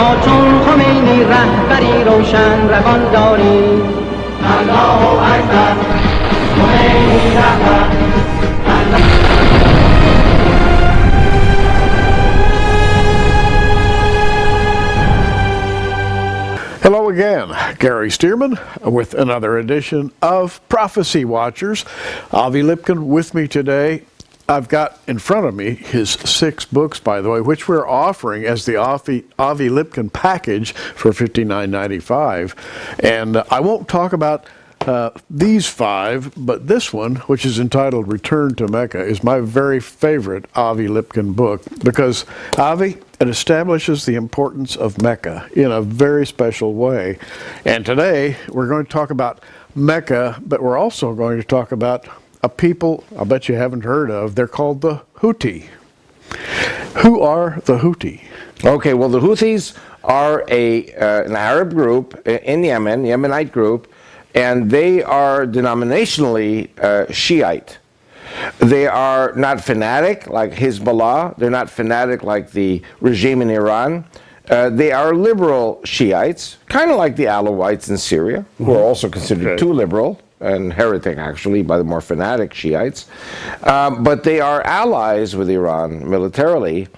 ما چون خمینی رهبری روشن روان داریم. الله اکبر خمینی رهبر. Hello again, Gary Stearman with another edition of Prophecy Watchers. Avi Lipkin with me today. I've got in front of me his 6 books, by the way, which we're offering as the Avi Lipkin package for $59.95. And I won't talk about these 5, but this one, which is entitled Return to Mecca, is my very favorite Avi Lipkin book because Avi, it establishes the importance of Mecca in a very special way. And today we're going to talk about Mecca, but we're also going to talk about a people I bet you haven't heard of. They're called the Houthi. Who are the Houthi? Okay, well, the Houthis are an Arab group in Yemen, Yemenite group, and they are denominationally Shiite. They are not fanatic like Hezbollah. They're not fanatic like the regime in Iran. They are liberal Shiites, kind of like the Alawites in Syria, who are also considered too liberal and heretic, actually, by the more fanatic Shiites. But they are allies with Iran militarily,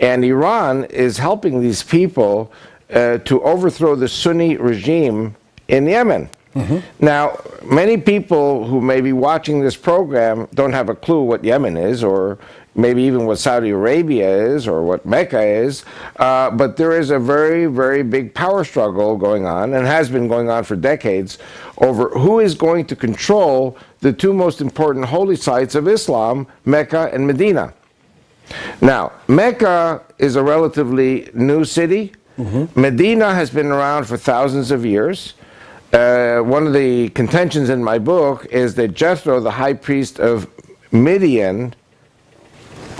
and Iran is helping these people to overthrow the Sunni regime in Yemen. Now, many people who may be watching this program don't have a clue what Yemen is, or maybe even what Saudi Arabia is, or what Mecca is, but there is a very, very big power struggle going on, and has been going on for decades, over who is going to control the 2 most important holy sites of Islam, Mecca and Medina. Now, Mecca is a relatively new city. Medina has been around for thousands of years. One of the contentions in my book is that Jethro, the high priest of Midian,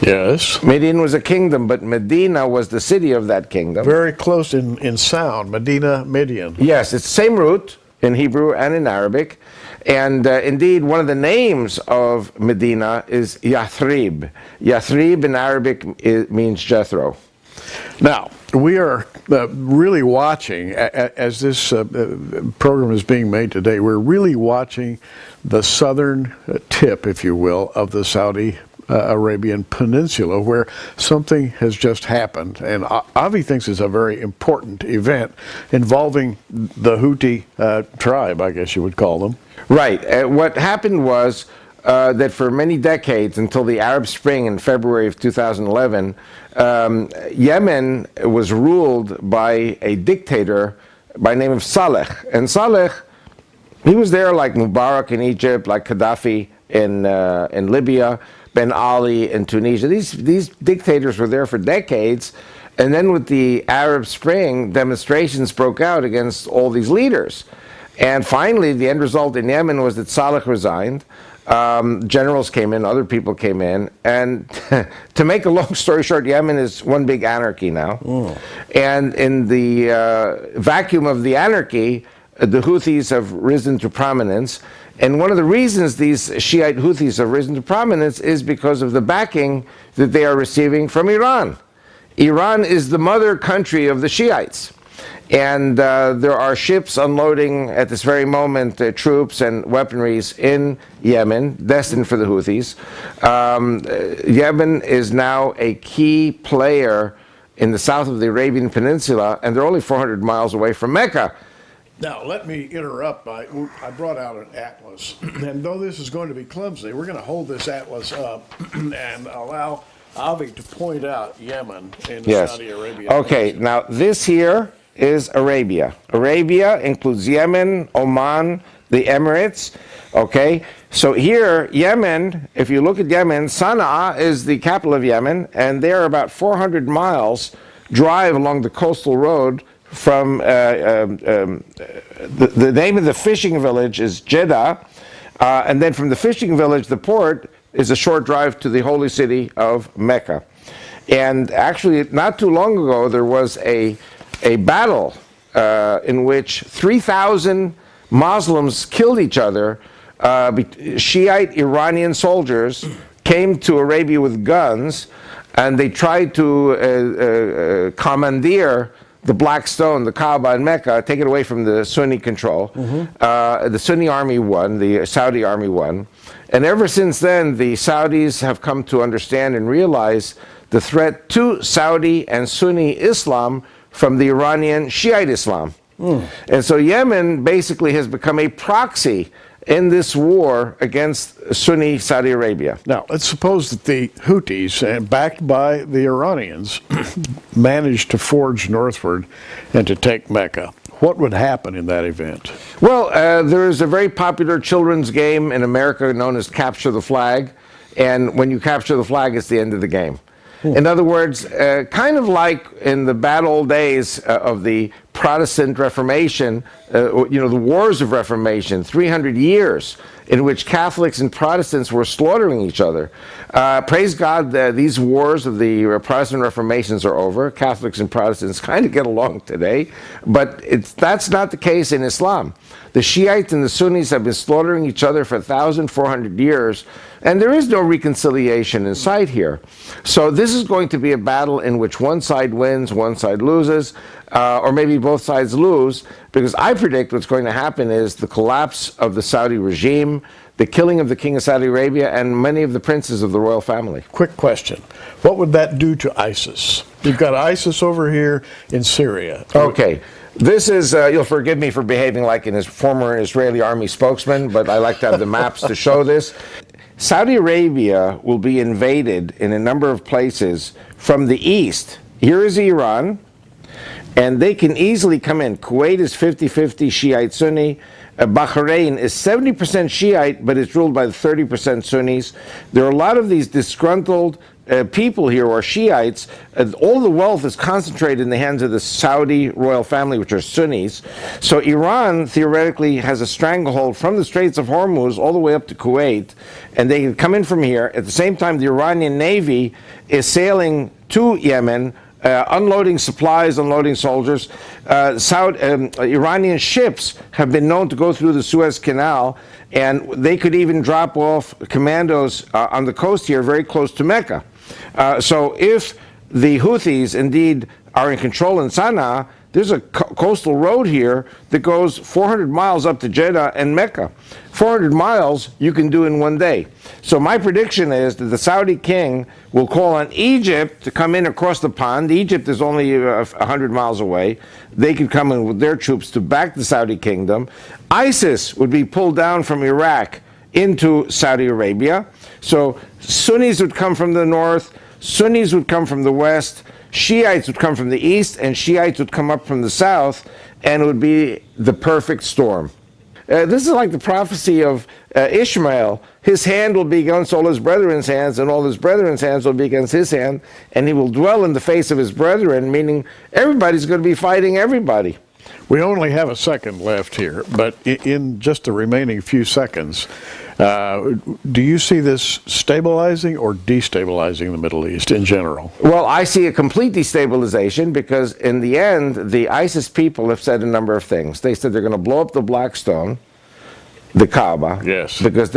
Midian was a kingdom, but Medina was the city of that kingdom. Very close in sound, Medina, Midian. Yes, it's the same root in Hebrew and in Arabic. And indeed, one of the names of Medina is Yathrib. Yathrib in Arabic means Jethro. Now, we are really watching, as this program is being made today, we're really watching the southern tip, if you will, of the Saudi Arabian Peninsula, where something has just happened. And Avi thinks it's a very important event involving the Houthi tribe, I guess you would call them. Right. What happened was that for many decades, until the Arab Spring in February of 2011, Yemen was ruled by a dictator by the name of Saleh. And Saleh, he was there like Mubarak in Egypt, like Gaddafi in Libya, Ben Ali in Tunisia. These dictators were there for decades. And then with the Arab Spring, demonstrations broke out against all these leaders. And finally, the end result in Yemen was that Saleh resigned. Generals came in, other people came in, and to make a long story short, Yemen is one big anarchy now. And in the vacuum of the anarchy, the Houthis have risen to prominence. And one of the reasons these Shiite Houthis have risen to prominence is because of the backing that they are receiving from Iran. Iran is the mother country of the Shiites. And there are ships unloading at this very moment troops and weaponries in Yemen, destined for the Houthis. Yemen is now a key player in the south of the Arabian Peninsula, and they're only 400 miles away from Mecca. Now, let me interrupt. I brought out an atlas, and though this is going to be clumsy, we're going to hold this atlas up and allow Avi to point out Yemen in Saudi Arabia. Okay, now this here is Arabia. Arabia includes Yemen, Oman, the Emirates. Okay, so here, Yemen, if you look at Yemen, Sana'a is the capital of Yemen, and they're about 400 miles drive along the coastal road from, the name of the fishing village is Jeddah, and then from the fishing village, the port, is a short drive to the holy city of Mecca. And actually, not too long ago, there was a battle in which 3,000 Muslims killed each other. Shiite Iranian soldiers came to Arabia with guns, and they tried to commandeer the Black Stone, the Kaaba in Mecca, take it away from the Sunni control. The Sunni army won, the Saudi army won. And ever since then, the Saudis have come to understand and realize the threat to Saudi and Sunni Islam from the Iranian Shiite Islam. And so Yemen basically has become a proxy in this war against Sunni Saudi Arabia. Now, let's suppose that the Houthis, backed by the Iranians, managed to forge northward and to take Mecca. What would happen in that event? Well, there is a very popular children's game in America known as Capture the Flag. And when you capture the flag, it's the end of the game. In other words, kind of like in the bad old days of the Protestant Reformation, you know, the wars of Reformation, 300 years in which Catholics and Protestants were slaughtering each other. Praise God, these wars of the Protestant Reformations are over. Catholics and Protestants kind of get along today, but that's not the case in Islam. The Shiites and the Sunnis have been slaughtering each other for 1,400 years, and there is no reconciliation in sight here. So this is going to be a battle in which one side wins, one side loses, or maybe both sides lose, because I predict what's going to happen is the collapse of the Saudi regime, the killing of the King of Saudi Arabia, and many of the princes of the royal family. Quick question. What would that do to ISIS? You've got ISIS over here in Syria. Okay. This is, you'll forgive me for behaving like a former Israeli army spokesman, but I like to have the maps to show this. Saudi Arabia will be invaded in a number of places from the east. Here is Iran, and they can easily come in. Kuwait is 50-50 Shiite Sunni. Bahrain is 70% Shiite, but it's ruled by 30% Sunnis. There are a lot of these disgruntled people here who are Shiites. All the wealth is concentrated in the hands of the Saudi royal family, which are Sunnis. So Iran theoretically has a stranglehold from the Straits of Hormuz all the way up to Kuwait, and they can come in from here. At the same time, the Iranian Navy is sailing to Yemen, unloading supplies, unloading soldiers. Iranian ships have been known to go through the Suez Canal, and they could even drop off commandos on the coast here very close to Mecca. So if the Houthis indeed are in control in Sana'a, there's a coastal road here that goes 400 miles up to Jeddah and Mecca. 400 miles you can do in one day. So my prediction is that the Saudi king will call on Egypt to come in across the pond. Egypt is only 100 miles away. They could come in with their troops to back the Saudi kingdom. ISIS would be pulled down from Iraq into Saudi Arabia. So Sunnis would come from the north, Sunnis would come from the west, Shiites would come from the east, and Shiites would come up from the south, and it would be the perfect storm. This is like the prophecy of Ishmael. His hand will be against all his brethren's hands, and all his brethren's hands will be against his hand, and he will dwell in the face of his brethren, meaning everybody's going to be fighting everybody. We only have a second left here, but in just the remaining few seconds, do you see this stabilizing or destabilizing the Middle East in general? Well, I see a complete destabilization because in the end, the ISIS people have said a number of things. They said they're going to blow up the Black Stone, the Kaaba, yes, because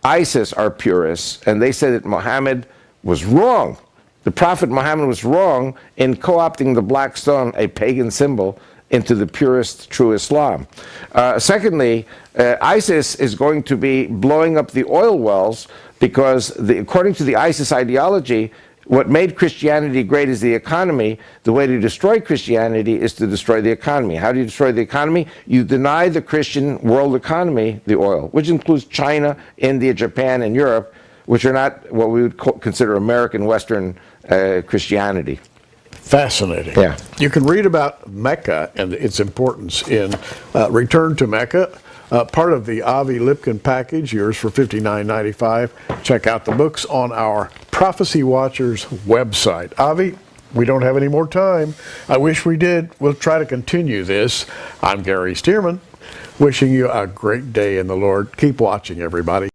ISIS are purists, and they said that Muhammad was wrong. The Prophet Muhammad was wrong in co-opting the Black Stone, a pagan symbol, into the purest, true Islam. Secondly, ISIS is going to be blowing up the oil wells because, according to the ISIS ideology, what made Christianity great is the economy. The way to destroy Christianity is to destroy the economy. How do you destroy the economy? You deny the Christian world economy the oil, which includes China, India, Japan, and Europe, which are not what we would consider American Western Christianity. Fascinating. Yeah. You can read about Mecca and its importance in Return to Mecca, part of the Avi Lipkin package, yours for $59.95. Check out the books on our Prophecy Watchers website. Avi, we don't have any more time. I wish we did. We'll try to continue this. I'm Gary Stearman, wishing you a great day in the Lord. Keep watching, everybody.